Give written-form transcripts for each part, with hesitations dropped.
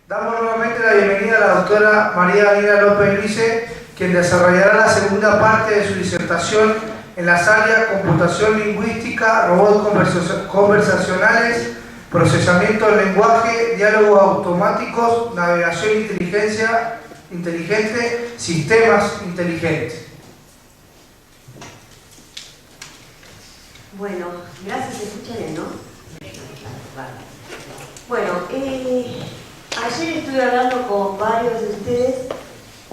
Damos nuevamente la bienvenida a la doctora María Daniela López Luise, quien desarrollará la segunda parte de su disertación en las áreas computación lingüística, robots conversacionales, procesamiento del lenguaje, diálogos automáticos, navegación inteligente, sistemas inteligentes. Bueno, gracias, se escucha bien, ¿no? Bueno, ayer estuve hablando con varios de ustedes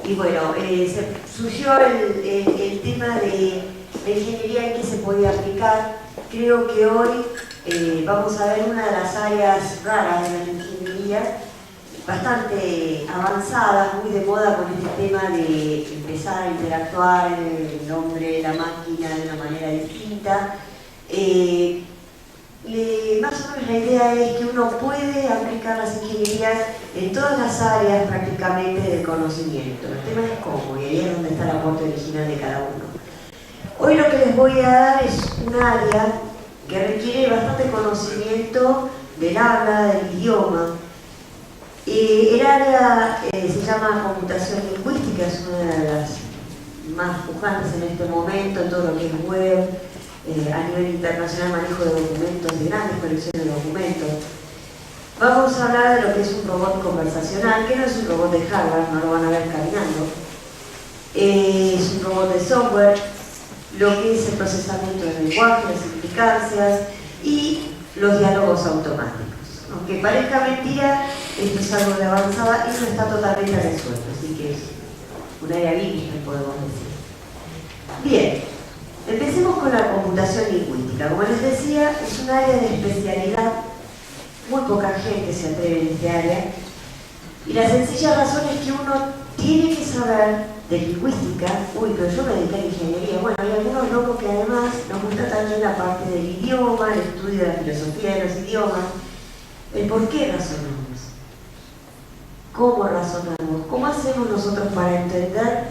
y bueno, se surgió el tema de ingeniería en qué se podía aplicar. Creo que hoy vamos a ver una de las áreas raras de la ingeniería, bastante avanzada, muy de moda con este tema de empezar a interactuar el hombre, la máquina de una manera distinta. Más o menos la idea es que uno puede aplicar las ingenierías en todas las áreas prácticamente del conocimiento. El tema es cómo, y ahí es donde está el aporte original de cada uno. Hoy lo que les voy a dar es un área que requiere bastante conocimiento del habla, del idioma. El área se llama computación lingüística, es una de las más pujantes en este momento en todo lo que es web. A nivel internacional, manejo de documentos, de grandes colecciones de documentos. Vamos a hablar de lo que es un robot conversacional, que no es un robot de hardware, no lo van a ver caminando. Es un robot de software, lo que es el procesamiento del lenguaje, las implicancias y los diálogos automáticos. Aunque parezca mentira, esto es algo de avanzada y no está totalmente resuelto, así que es un área bíblica, podemos decir. Bien. Empecemos con la computación lingüística. Como les decía, es un área de especialidad, muy poca gente se atreve en este área, y la sencilla razón es que uno tiene que saber de lingüística. Uy, pero yo me dediqué a la ingeniería. Bueno, hay algunos locos que además nos gusta también la parte del idioma, el estudio de la filosofía de los idiomas, el por qué razonamos, cómo razonamos, cómo hacemos nosotros para entender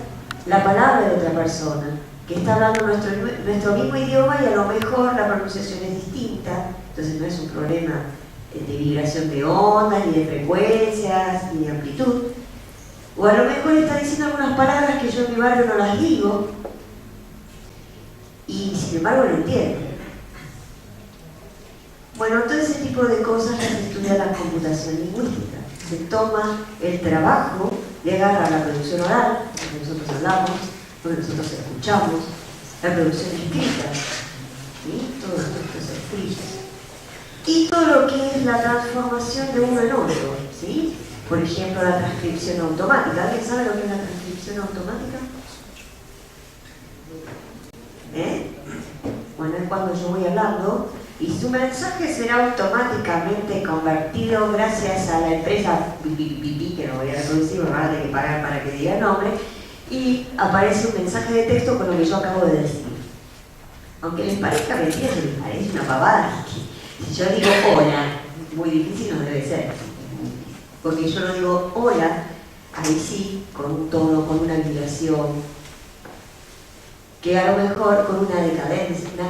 la palabra de otra persona que está hablando nuestro mismo idioma y a lo mejor la pronunciación es distinta, entonces no es un problema de vibración de ondas, ni de frecuencias, ni de amplitud. O a lo mejor está diciendo algunas palabras que yo en mi barrio no las digo y sin embargo lo entiendo. Bueno, todo ese tipo de cosas las estudia la computación lingüística. Se toma el trabajo de agarrar la producción oral, lo que nosotros hablamos, lo que nosotros escuchamos, la producción escrita, ¿sí? Todos los textos escritos, y todo lo que es la transformación de uno en otro, ¿sí? Por ejemplo, la transcripción automática. ¿Alguien sabe lo que es la transcripción automática? Bueno, es cuando yo voy hablando y su mensaje será automáticamente convertido gracias a la empresa que no voy a reproducir, me van a tener que pagar para que diga el nombre, y aparece un mensaje de texto con lo que yo acabo de decir. Aunque les parezca mentira, se les parece una pavada. Si yo digo hola, muy difícil no debe ser. Porque yo no digo hola, ahí sí, con un tono, con una vibración, que a lo mejor con una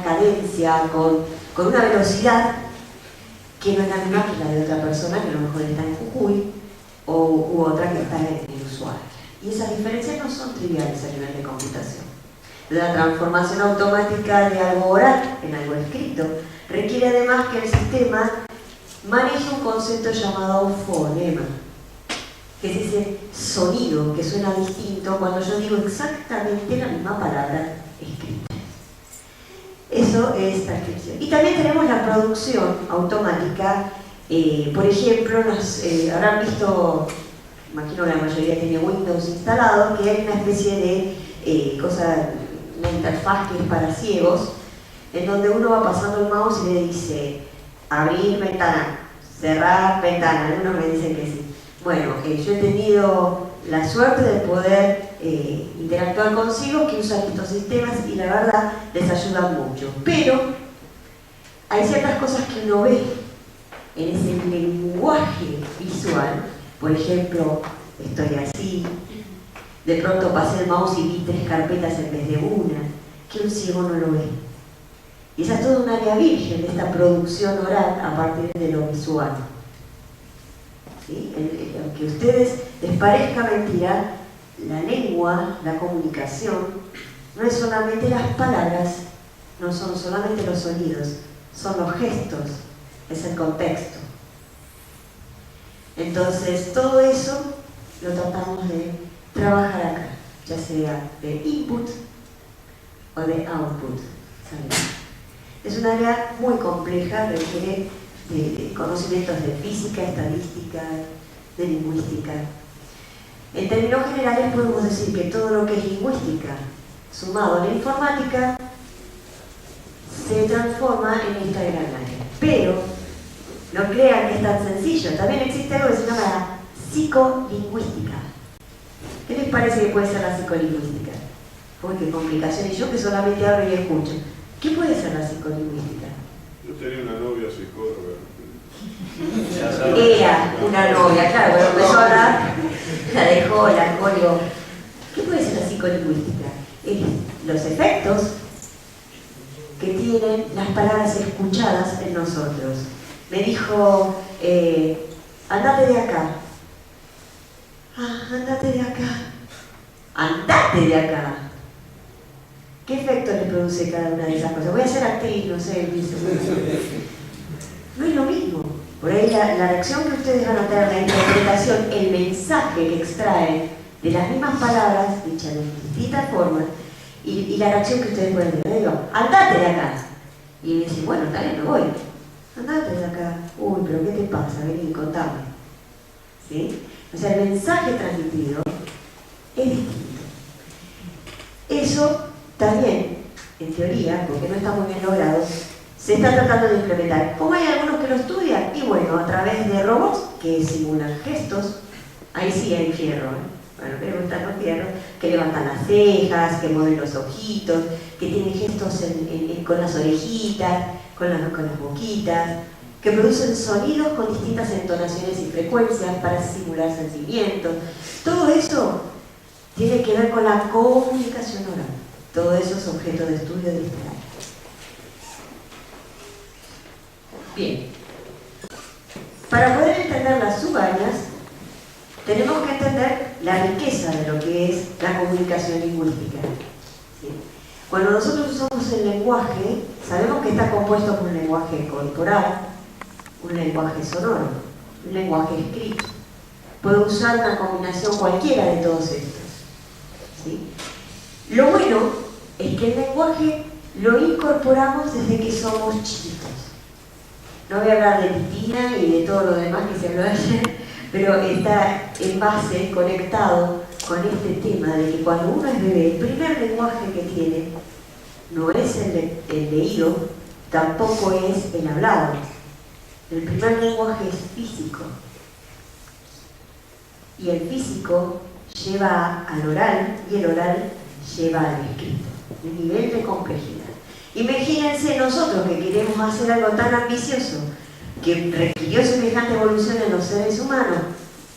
cadencia, con una velocidad que no es la misma que la de otra persona, que a lo mejor está en Jujuy, u otra que está en Ushuaia. Y esas diferencias no son triviales a nivel de computación. La transformación automática de algo oral en algo escrito requiere además que el sistema maneje un concepto llamado fonema, que es ese sonido que suena distinto cuando yo digo exactamente la misma palabra escrita. Eso es transcripción. Y también tenemos la producción automática. Por ejemplo, habrán visto, imagino la mayoría tiene Windows instalado, que hay una especie de una interfaz que es para ciegos, en donde uno va pasando el mouse y le dice abrir ventana, cerrar ventana. Algunos me dicen que sí. Bueno, yo he tenido la suerte de poder interactuar con ciegos que usan estos sistemas y la verdad les ayudan mucho. Pero hay ciertas cosas que uno ve en ese lenguaje visual. Por ejemplo, estoy así, de pronto pasé el mouse y vi 3 carpetas en vez de una, que un ciego no lo ve. Y esa es toda un área virgen de esta producción oral a partir de lo visual. ¿sí? Aunque a ustedes les parezca mentira, la lengua, la comunicación, no es solamente las palabras, no son solamente los sonidos, son los gestos, es el contexto. Entonces, todo eso lo tratamos de trabajar acá, ya sea de input o de output. ¿Saben? Es un área muy compleja, requiere de conocimientos de física, estadística, de lingüística. En términos generales podemos decir que todo lo que es lingüística sumado a la informática se transforma en esta gran área. Pero no crean que es tan sencillo, también existe algo que se llama psicolingüística. ¿Qué les parece que puede ser la psicolingüística? Uy, qué complicación, y yo que solamente hablo y escucho. ¿Qué puede ser la psicolingüística? Yo tenía una novia psicóloga. Era una novia, claro, cuando empezó a hablar, la dejó, la colgó. ¿Qué puede ser la psicolingüística? Es los efectos que tienen las palabras escuchadas en nosotros. Me dijo, andate de acá. Ah, andate de acá. Andate de acá. ¿Qué efecto le produce cada una de esas cosas? Voy a ser actriz, no sé, no es lo mismo. Por ahí la reacción que ustedes van a tener, la interpretación, el mensaje que extraen de las mismas palabras, dichas de distintas formas, y la reacción que ustedes pueden tener. Digo, andate de acá. Y me dicen, bueno, dale, me voy. Andate de acá. Uy, pero ¿qué te pasa? Vení, contame. ¿Sí? O sea, el mensaje transmitido es distinto. Eso también, en teoría, porque no está muy bien logrado, se está tratando de implementar. Como hay algunos que lo estudian, y bueno, a través de robots que simulan gestos, ahí sí hay fierro, bueno, que levantan los fierros, que levantan las cejas, que mueven los ojitos, que tienen gestos con las orejitas, con las boquitas, que producen sonidos con distintas entonaciones y frecuencias para simular sentimientos. Todo eso tiene que ver con la comunicación oral. Todo eso es objeto de estudio de esta área. Bien. Para poder entender las subáreas, tenemos que entender la riqueza de lo que es la comunicación lingüística. ¿Sí? Cuando nosotros usamos el lenguaje, sabemos que está compuesto por un lenguaje corporal, un lenguaje sonoro, un lenguaje escrito. Puedo usar una combinación cualquiera de todos estos. ¿Sí? Lo bueno es que el lenguaje lo incorporamos desde que somos chiquitos. No voy a hablar de Titina y de todo lo demás que se habló ayer, pero está en base, conectado con este tema de que cuando uno es bebé, el primer lenguaje que tiene no es el leído, tampoco es el hablado. El primer lenguaje es físico. Y el físico lleva al oral y el oral lleva al escrito. El nivel de complejidad. Imagínense nosotros que queremos hacer algo tan ambicioso que requirió semejante evolución en los seres humanos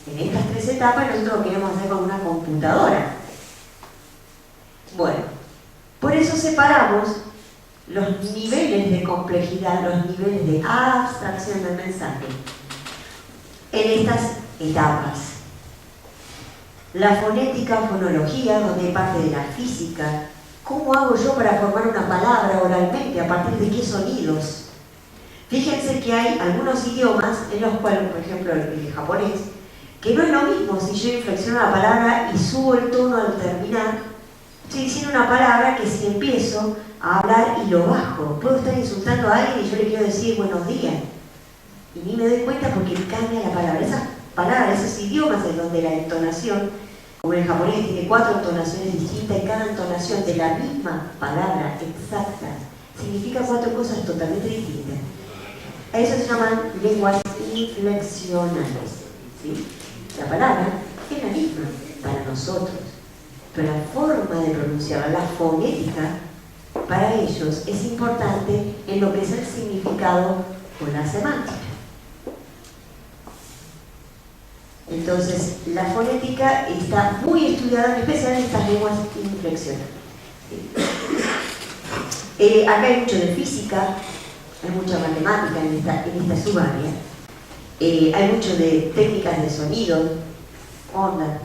en estas tres etapas, nosotros lo queremos hacer con una computadora. Bueno, por eso separamos los niveles de complejidad, los niveles de abstracción del mensaje en estas etapas. La fonética, fonología, donde hay parte de la física. ¿Cómo hago yo para formar una palabra oralmente? ¿A partir de qué sonidos? Fíjense que hay algunos idiomas en los cuales, por ejemplo el japonés, que no es lo mismo si yo inflexiono la palabra y subo el tono al terminar. Estoy diciendo una palabra que si empiezo a hablar y lo bajo, puedo estar insultando a alguien y yo le quiero decir buenos días. Y ni me doy cuenta porque cambia la palabra. Esas palabras, esos idiomas en donde la entonación, como en el japonés tiene 4 entonaciones distintas y cada entonación de la misma palabra exacta significa 4 cosas totalmente distintas. A eso se llaman lenguas inflexionales. ¿Sí? La palabra es la misma para nosotros, pero la forma de pronunciarla, la fonética, para ellos es importante en lo que es el significado o la semántica. Entonces, la fonética está muy estudiada, en especial en estas lenguas inflexionales. Acá hay mucho de física, hay mucha matemática en esta subárea. hay mucho de técnicas de sonido, onda.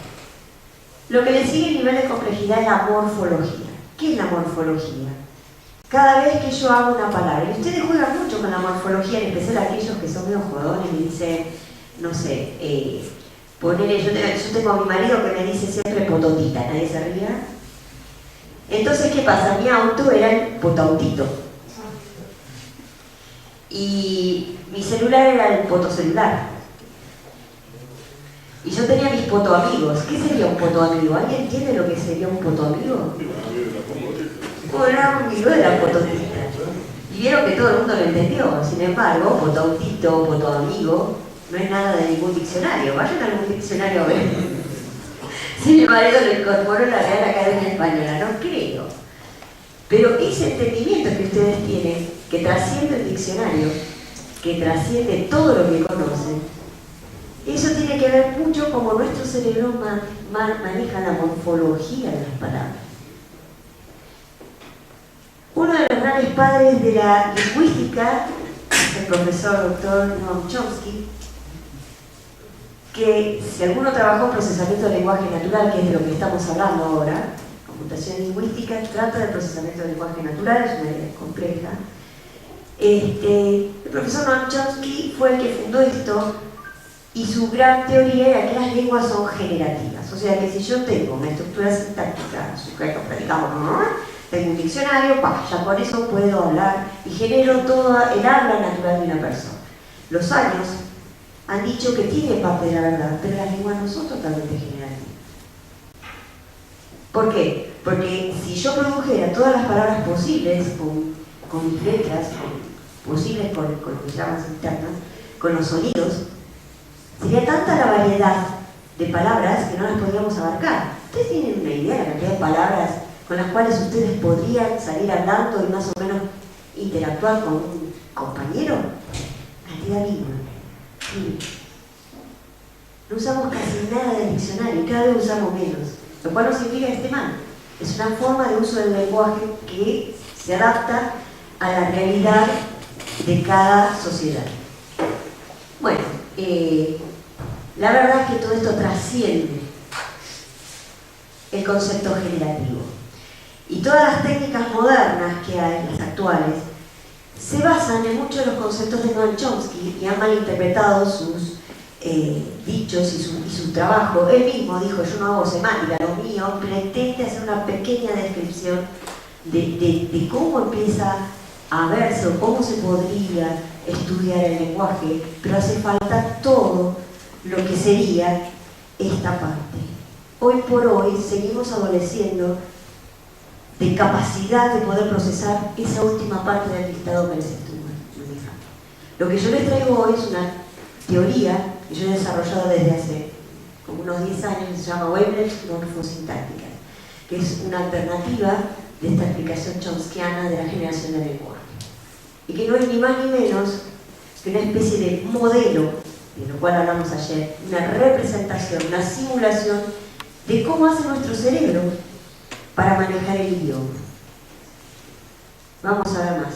Lo que le sigue el nivel de complejidad es la morfología. ¿Qué es la morfología? Cada vez que yo hago una palabra, y ustedes juegan mucho con la morfología, en especial aquellos que son medio jugadores y dicen, no sé, ponele, yo tengo a mi marido que me dice siempre pototita, nadie se ría. Entonces, ¿qué pasa? Mi auto era el potautito. Y mi celular era el potocelular. Y yo tenía mis potoamigos. ¿Qué sería un potoamigo? ¿Alguien entiende lo que sería un potoamigo? Era un amigo de la pototita. Y vieron que todo el mundo lo entendió. Sin embargo, potautito, potoamigo, no es nada de ningún diccionario. Vayan a algún diccionario a ver. Si mi marido lo incorporó en la Real Academia Española, no creo. Pero ese entendimiento que ustedes tienen, que trasciende el diccionario, que trasciende todo lo que conocen, eso tiene que ver mucho como nuestro cerebro maneja la morfología de las palabras. Uno de los grandes padres de la lingüística es el profesor doctor Noam Chomsky, que si alguno trabajó en procesamiento del lenguaje natural, que es de lo que estamos hablando ahora, computación lingüística, trata del procesamiento del lenguaje natural, es una idea compleja. El profesor Noam Chomsky fue el que fundó esto, y su gran teoría era que las lenguas son generativas. O sea que si yo tengo una estructura sintáctica, sujeto, predicado, tengo un diccionario, ya con eso puedo hablar y genero todo el habla natural de una persona. Los años han dicho que tiene parte de la verdad, pero las lenguas no son totalmente generativas. ¿Por qué? Porque si yo produjera todas las palabras posibles con mis letras, posibles con lo que llaman sintaxis, con los sonidos, sería tanta la variedad de palabras que no las podríamos abarcar. ¿Ustedes tienen una idea de la cantidad de palabras con las cuales ustedes podrían salir hablando y más o menos interactuar con un compañero? Cantidad mínima. Sí. No usamos casi nada del diccionario, cada vez usamos menos, lo cual no significa que esté mal. Es una forma de uso del lenguaje que se adapta a la realidad de cada sociedad. Bueno, la verdad es que todo esto trasciende el concepto generativo. Y todas las técnicas modernas que hay, las actuales, se basan en muchos de los conceptos de Noam Chomsky y han malinterpretado sus dichos y su trabajo. Él mismo dijo, yo no hago semántica, lo mío pretende hacer una pequeña descripción de cómo empieza a verse o cómo se podría estudiar el lenguaje, pero hace falta todo lo que sería esta parte. Hoy por hoy seguimos adoleciendo de capacidad de poder procesar esa última parte del listado que les estuve manejando. Lo que yo les traigo hoy es una teoría que yo he desarrollado desde hace como unos 10 años, que se llama Wavelengths morfosintácticas, que es una alternativa de esta explicación chomskiana de la generación del lenguaje. Y que no es ni más ni menos que una especie de modelo, de lo cual hablamos ayer, una representación, una simulación de cómo hace nuestro cerebro para manejar el idioma. Vamos a ver más.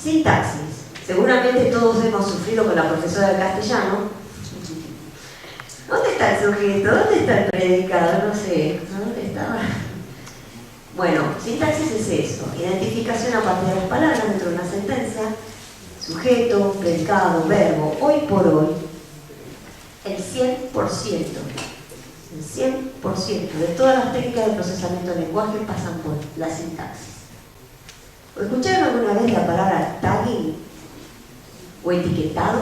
Sintaxis. Seguramente todos hemos sufrido con la profesora de castellano. ¿Dónde está el sujeto? ¿Dónde está el predicado? No sé. ¿Dónde estaba? Bueno, sintaxis es eso. Identificación a partir de las palabras dentro de una sentencia. Sujeto, predicado, verbo. Hoy por hoy, el 100% de todas las técnicas de procesamiento del lenguaje pasan por la sintaxis. ¿Escucharon alguna vez la palabra tagging o etiquetado?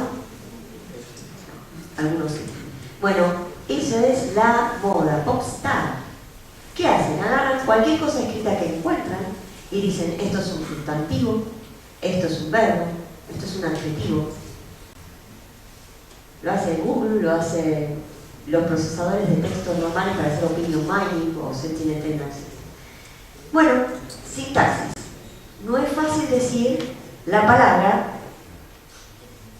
Algunos sí. Bueno, esa es la moda, popstar. ¿Qué hacen? Agarran cualquier cosa escrita que encuentran y dicen, esto es un sustantivo, esto es un verbo, esto es un adjetivo. Lo hace Google, lo hacen los procesadores de texto normales para hacer opinion mining o sentiment analysis. Bueno, sintaxis. No es fácil decir la palabra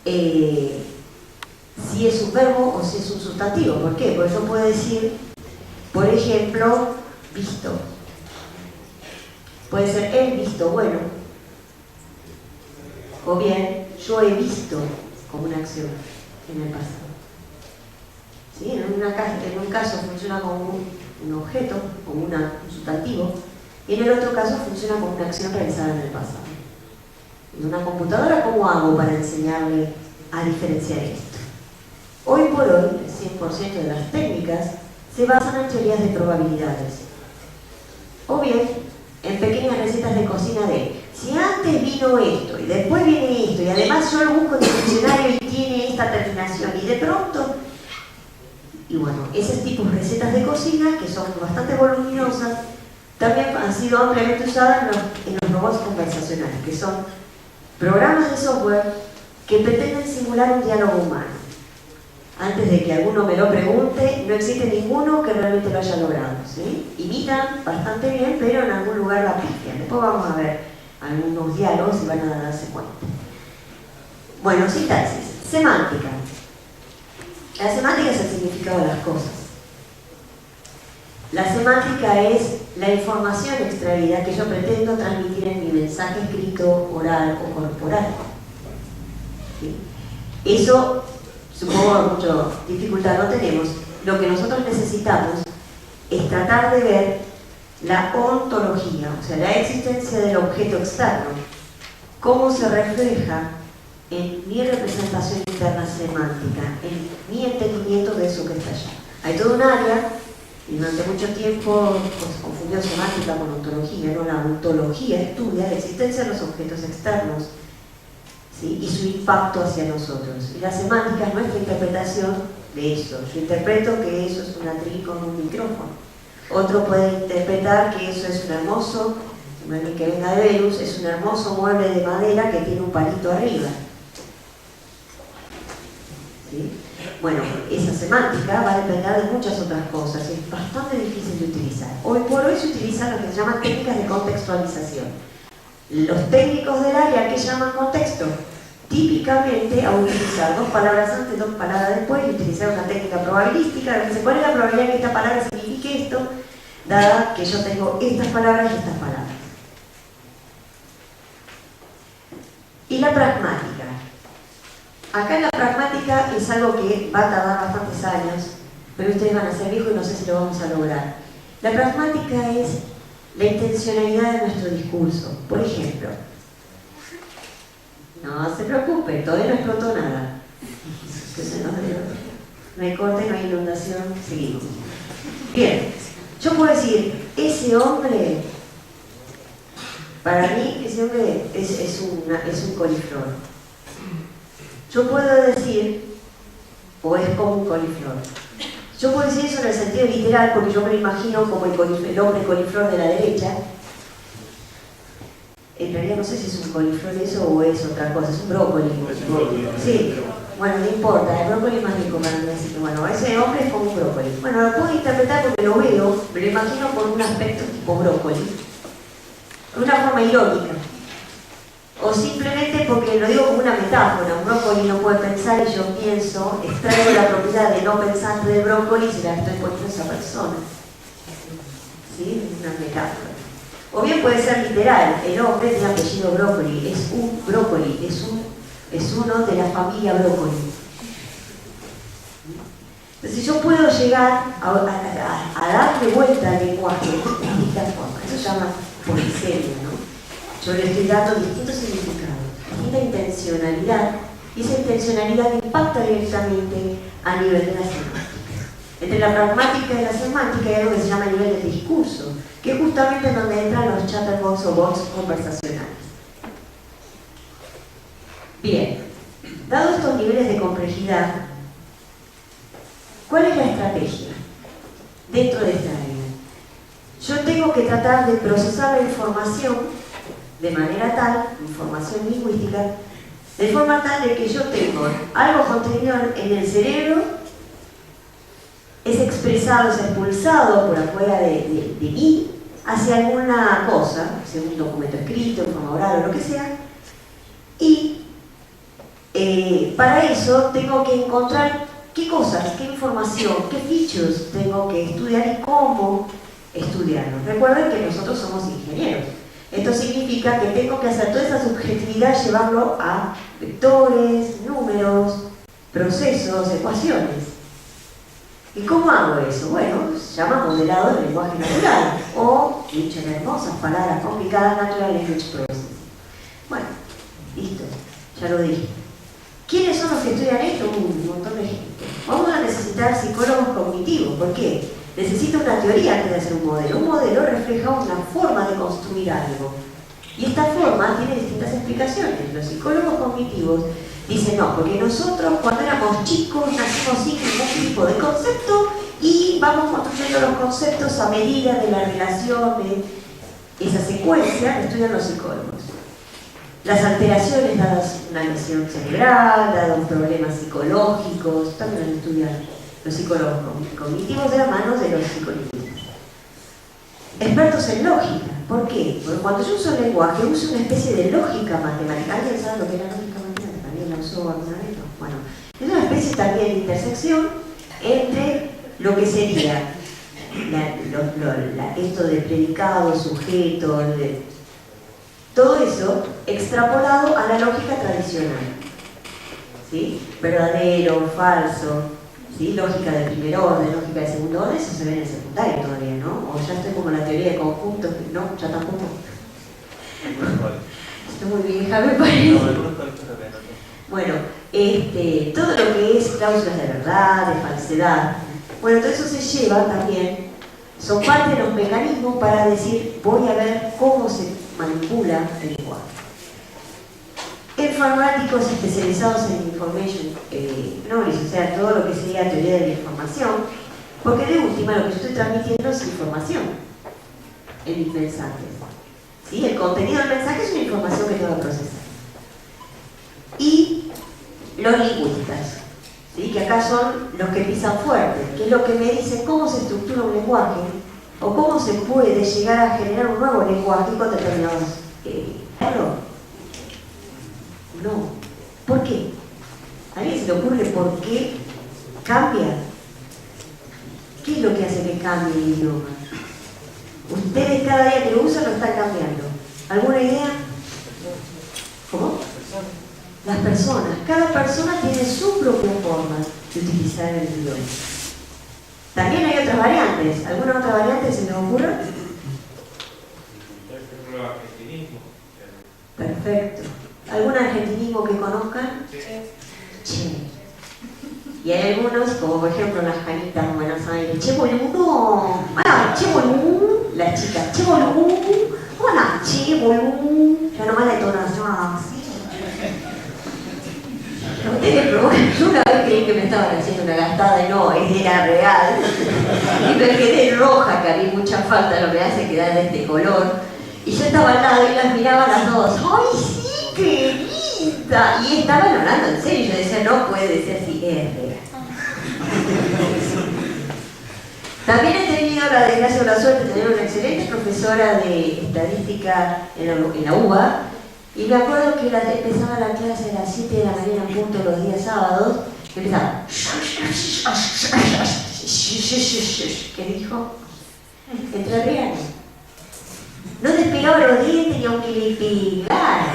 si es un verbo o si es un sustantivo. ¿Por qué? Porque yo puedo decir, por ejemplo, visto. Puede ser el visto bueno. O bien, yo he visto como una acción en el pasado. ¿Sí? En un caso funciona como un objeto, como un sustantivo, y en el otro caso funciona como una acción realizada en el pasado. En una computadora, ¿cómo hago para enseñarle a diferenciar esto? Hoy por hoy, el 100% de las técnicas se basan en teorías de probabilidades. O bien, en pequeñas recetas de cocina de, si antes vino esto, y después viene esto, y además yo lo busco en el diccionario y tiene esta terminación, y de pronto... Y bueno, esos tipos de recetas de cocina, que son bastante voluminosas, también han sido ampliamente usadas en los robots conversacionales, que son programas de software que pretenden simular un diálogo humano. Antes de que alguno me lo pregunte, no existe ninguno que realmente lo haya logrado, ¿sí? Imitan bastante bien, pero en algún lugar la pifian. Después vamos a ver algunos diálogos y van a darse cuenta. Bueno, sintaxis. Semántica. La semántica es el significado de las cosas. La semántica es la información extraída que yo pretendo transmitir en mi mensaje escrito, oral o corporal. ¿Sí? Eso, supongo, mucha dificultad no tenemos. Lo que nosotros necesitamos es tratar de ver la ontología, o sea, la existencia del objeto externo, cómo se refleja en mi representación interna semántica, en mi entendimiento de eso que está allá. Hay todo un área, y durante mucho tiempo pues, confundió semántica con ontología, ¿no? La ontología estudia la existencia de los objetos externos, ¿sí? Y su impacto hacia nosotros. Y la semántica es nuestra interpretación de eso. Yo interpreto que eso es un atril con un micrófono. Otro puede interpretar que eso es un hermoso, que venga de Venus, es un hermoso mueble de madera que tiene un palito arriba. ¿Sí? Bueno, esa semántica va a depender de muchas otras cosas, es bastante difícil de utilizar. Hoy por hoy se utilizan lo que se llaman técnicas de contextualización. Los técnicos del área que llaman contexto, típicamente a utilizar 2 palabras antes, 2 palabras después, y utilizar una técnica probabilística, que dice cuál es la probabilidad que esta palabra signifique esto, dada que yo tengo estas palabras y estas palabras. Y la pragmática. Acá la pragmática es algo que va a tardar bastantes años, pero ustedes van a ser viejos y no sé si lo vamos a lograr. La pragmática es la intencionalidad de nuestro discurso. Por ejemplo, no se preocupe, todavía no explotó nada. No hay corte, no hay inundación, seguimos. Bien, yo puedo decir, ese hombre, para mí, ese hombre es un coliflor. Yo puedo decir, o es como un coliflor. Yo puedo decir eso en el sentido literal, porque yo me lo imagino como el hombre coliflor de la derecha. En realidad no sé si es un coliflor eso o es otra cosa, es un brócoli. Sí, bueno, no importa, el brócoli es más rico para mí, así que bueno, ese hombre es como un brócoli. Bueno, lo puedo interpretar porque lo veo, me lo imagino con un aspecto tipo brócoli, de una forma irónica. O simplemente porque lo digo como una metáfora, un brócoli no puede pensar y yo pienso, extraigo la propiedad de no pensante del brócoli y se la estoy poniendo a esa persona. ¿Sí? Es una metáfora. O bien puede ser literal, el hombre tiene apellido brócoli, es un brócoli, es uno de la familia brócoli. Entonces yo puedo llegar a darle vuelta al lenguaje de distintas formas. Eso se llama polisemia, ¿no? Yo le estoy dando distintos significados, distinta intencionalidad, y esa intencionalidad impacta directamente a nivel de la semántica. Entre la pragmática y la semántica hay algo que se llama nivel del discurso, que es justamente donde entran los chatterbots o bots conversacionales. Bien, dados estos niveles de complejidad, ¿cuál es la estrategia dentro de esta área? Yo tengo que tratar de procesar la información de manera tal, información lingüística, de forma tal de que yo tengo algo contenido en el cerebro, es expresado, es expulsado por afuera de mí hacia alguna cosa, hacia un documento escrito, en forma oral o lo que sea, y para eso tengo que encontrar qué cosas, qué información, qué features tengo que estudiar y cómo estudiarlos. Recuerden que nosotros somos ingenieros. Esto significa que tengo que hacer toda esa subjetividad, llevarlo a vectores, números, procesos, ecuaciones. ¿Y cómo hago eso? Bueno, se llama modelado del lenguaje natural, o, dicho en hermosas palabras complicadas, Natural Language Processing. Bueno, listo, ya lo dije. ¿Quiénes son los que estudian esto? Un montón de gente. Vamos a necesitar psicólogos cognitivos. ¿Por qué? Necesito una teoría antes de hacer un modelo. Un modelo refleja una forma de construir algo. Y esta forma tiene distintas explicaciones. Los psicólogos cognitivos dicen no, porque nosotros cuando éramos chicos nacimos sin ningún tipo de concepto y vamos construyendo los conceptos a medida de la relación de esa secuencia que estudian los psicólogos. Las alteraciones dadas una lesión cerebral, dados problemas psicológicos, también lo estudian los psicólogos cognitivos de la mano de los psicolingüistas. Expertos en lógica. ¿Por qué? Porque cuando yo uso el lenguaje, uso una especie de lógica matemática. ¿Alguien sabe lo que es la lógica matemática? ¿Alguien la usó alguna vez? No. Bueno, es una especie también de intersección entre lo que sería esto de predicado, sujeto, todo eso extrapolado a la lógica tradicional. ¿Sí? Verdadero, falso, ¿sí? Lógica de primer orden, lógica de segundo orden, eso se ve en el secundario todavía, ¿no? O ya estoy como en la teoría de conjuntos, no, ya tampoco. Estoy muy vieja, me parece. Bueno, todo lo que es cláusulas de verdad, de falsedad, bueno, todo eso se lleva también, son parte de los mecanismos para decir, voy a ver cómo se manipula el lenguaje. Informáticos especializados en Information Knowledge, o sea, todo lo que sería teoría de la información, porque de última lo que yo estoy transmitiendo es información en mis mensajes. ¿Sí? El contenido del mensaje es una información que tengo que procesar. Y los lingüistas, ¿sí? Que acá son los que pisan fuerte, que es lo que me dicen cómo se estructura un lenguaje o cómo se puede llegar a generar un nuevo lenguaje con determinados no. ¿Por qué? ¿A alguien se le ocurre por qué cambia? ¿Qué es lo que hace que cambie el idioma? Ustedes cada día que lo usan lo están cambiando. ¿Alguna idea? ¿Cómo? Las personas. Cada persona tiene su propia forma de utilizar el idioma. También hay otras variantes. ¿Alguna otra variante se les ocurre? Perfecto. ¿Algún argentinismo que conozcan? Che. Y hay algunos, como por ejemplo las canitas en Buenos Aires. Che boludo. Che boludo. Las chicas. Che boludo. Hola, che boludo. Ya nomás la entonación así. Yo una vez creí que me estaban haciendo una gastada y no, era real. Y me quedé roja, que a mí mucha falta no me hace quedar de este color. Y yo estaba al lado y las miraba a las dos. ¡Ay, sí, qué linda! Y estaban hablando en serio. Yo decía, no puede ser así, es real. También he tenido la desgracia o la suerte de tener una excelente profesora de estadística en la UBA. Y me acuerdo que empezaba la clase a las 7 de la mañana en punto los días sábados. Y empezaba. ¿Qué dijo? Entrerriano. No despegaba los dientes ni aunque le pegara.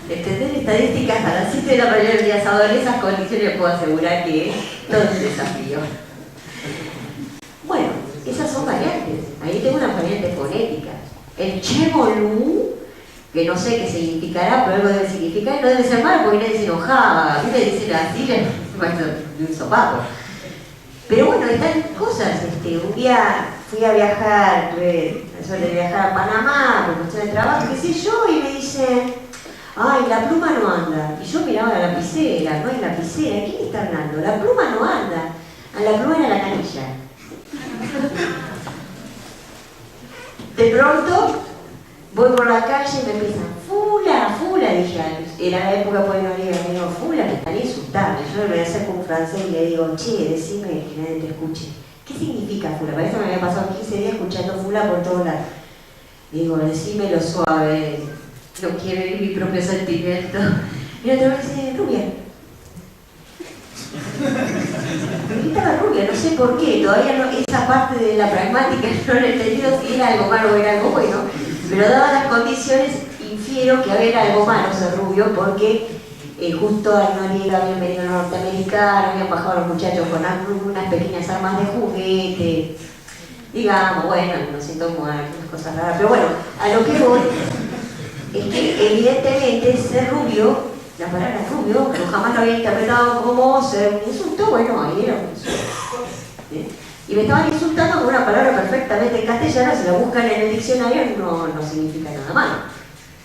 Entender estadísticas a las 7 de la mañana el día sábado en esas condiciones puedo asegurar que es todo un desafío. Bueno, esas son variantes. Ahí tengo unas variantes fonéticas. El chebolú, que no sé qué significará, pero algo debe significar, no debe ser malo porque nadie se enojaba. A mí me dicen así, de un sopapo. Pero bueno, están cosas. Un día fui a viajar, tuve la suerte de viajar a Panamá por cuestión de trabajo, qué sé yo, y me dicen, ay, la pluma no anda. Y yo miraba la lapicera, no hay lapicera, ¿quién está hablando? La pluma no anda. La pluma era la canilla. De pronto voy por la calle y me empiezan, fula, dije, era la época por no me digo, fula, me están insultando. Yo le acerco a un francés y le digo, che, decime que nadie te escuche. ¿Qué significa fula? Para eso me había pasado 15 días escuchando fula por todos lados. Digo, decímelo suave, no quiero ir mi propio sentimiento. Y la otra vez dice, rubia. Estaba rubia, no sé por qué, todavía no, esa parte de la pragmática no lo he entendido si era algo malo o era algo bueno, pero dadas las condiciones infiero que había algo malo ser rubio porque justo a Noriega habían venido los norteamericanos, habían bajado los muchachos con unas pequeñas armas de juguete, digamos, bueno, no siento como algunas cosas raras, pero bueno, a lo que voy es que evidentemente ser rubio, la palabra rubio, pero jamás lo había interpretado como ser un insulto, bueno, ahí era un insulto. ¿Sí? Y me estaban insultando con una palabra perfectamente en castellano, si la buscan en el diccionario no significa nada malo.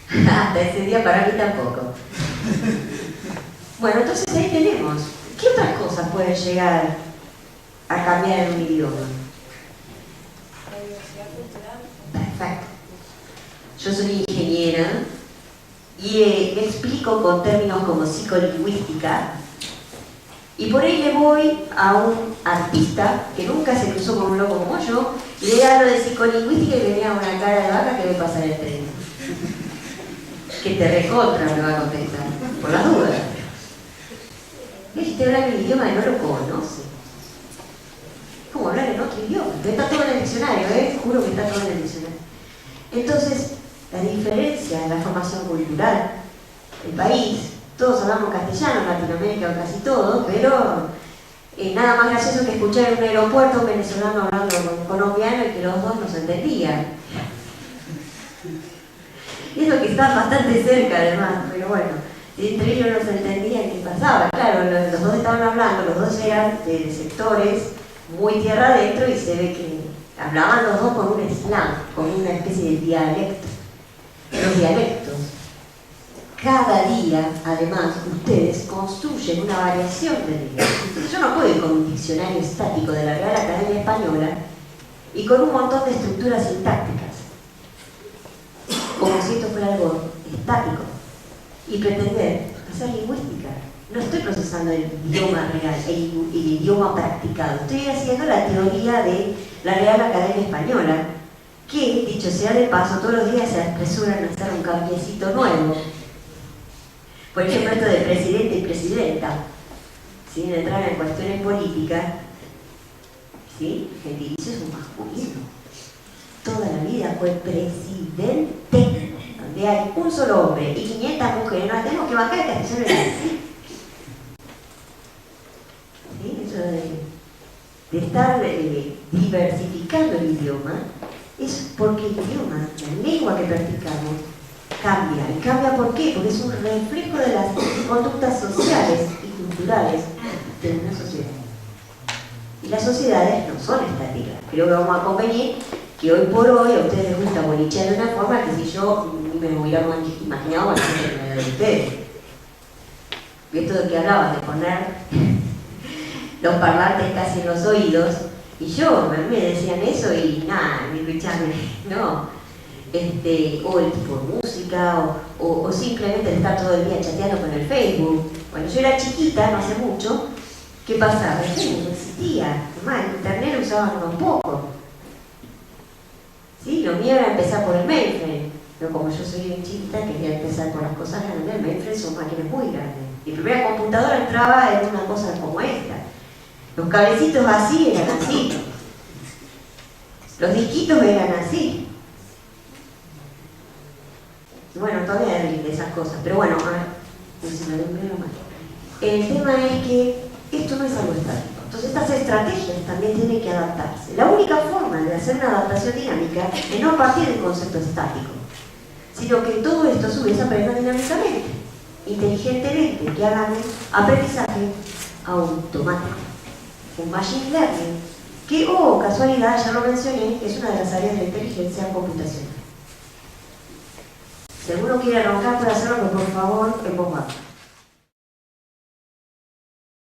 Hasta ese día para mí tampoco. Bueno, entonces ahí tenemos. ¿Qué otras cosas pueden llegar a cambiar en un idioma? La diversidad cultural. Perfecto. Yo soy ingeniera y me explico con términos como psicolingüística y por ahí le voy a un artista que nunca se cruzó con un loco como yo y le hablo de psicolingüística y venía una cara de vaca que me pasa el tren. Que te recontra me va a contestar, por las dudas. Te habla el idioma y no lo conoce. ¿Cómo hablar en otro idioma? Está todo en el diccionario, juro que está todo en el diccionario. Entonces, la diferencia en la formación cultural del país, todos hablamos castellano en Latinoamérica, casi todos, pero nada más gracioso que escuchar en un aeropuerto un venezolano hablando con un colombiano y que los dos no se entendían. Y eso que está bastante cerca además, pero bueno, si entre ellos no se entendían qué pasaba. Claro, los dos estaban hablando, los dos eran de sectores muy tierra adentro y se ve que hablaban los dos con un slang, con una especie de dialecto. Los dialectos, cada día, además, ustedes construyen una variación del idioma. Yo no puedo ir con un diccionario estático de la Real Academia Española y con un montón de estructuras sintácticas, como si esto fuera algo estático, y pretender hacer lingüística. No estoy procesando el idioma real, el idioma practicado. Estoy haciendo la teoría de la Real Academia Española, que, dicho sea de paso, todos los días se apresuran a hacer un cambiecito nuevo. Por ejemplo, esto de presidente y presidenta, sin entrar en cuestiones políticas, ¿sí? Gentilicio es un masculino. Toda la vida fue presidente, donde hay un solo hombre y 500 mujeres. Nos tenemos que bajar el castellano de la ¿sí? Eso de estar diversificando el idioma es porque el idioma, la lengua que practicamos, cambia. ¿Y cambia por qué? Porque es un reflejo de las conductas sociales y culturales de una sociedad. Y las sociedades no son estáticas. Creo que vamos a convenir que hoy por hoy a ustedes les gusta bolichear de una forma que si yo me hubiera imaginado a la de ustedes. Y esto de que hablabas de poner los parlantes casi en los oídos, y yo, me decían eso y nada, ni escucharme, no. O el tipo de música, o simplemente estar todo el día chateando con el Facebook. Cuando yo era chiquita, no hace mucho, ¿qué pasaba? El Facebook no existía, además el internet lo usaban unos pocos. ¿Sí? Lo mío era empezar por el mainframe, pero como yo soy bien chiquita, quería empezar por las cosas grandes. El mainframe son máquinas muy grandes. Mi primera computadora entraba en una cosa como esta. Los cablecitos así eran así. Los disquitos eran así. Bueno, todavía hay de esas cosas, pero bueno, a ver, se me dio un medio mal. El tema es que esto no es algo estático. Entonces estas estrategias también tienen que adaptarse. La única forma de hacer una adaptación dinámica es no partir del concepto estático, sino que todo esto a su vez aprenda dinámicamente, inteligentemente, que hagan un aprendizaje automático, un machine learning, que, casualidad, ya lo mencioné, es una de las áreas de la inteligencia computacional. Si alguno quiere arrancar por hacerlo, por favor, en voz baja.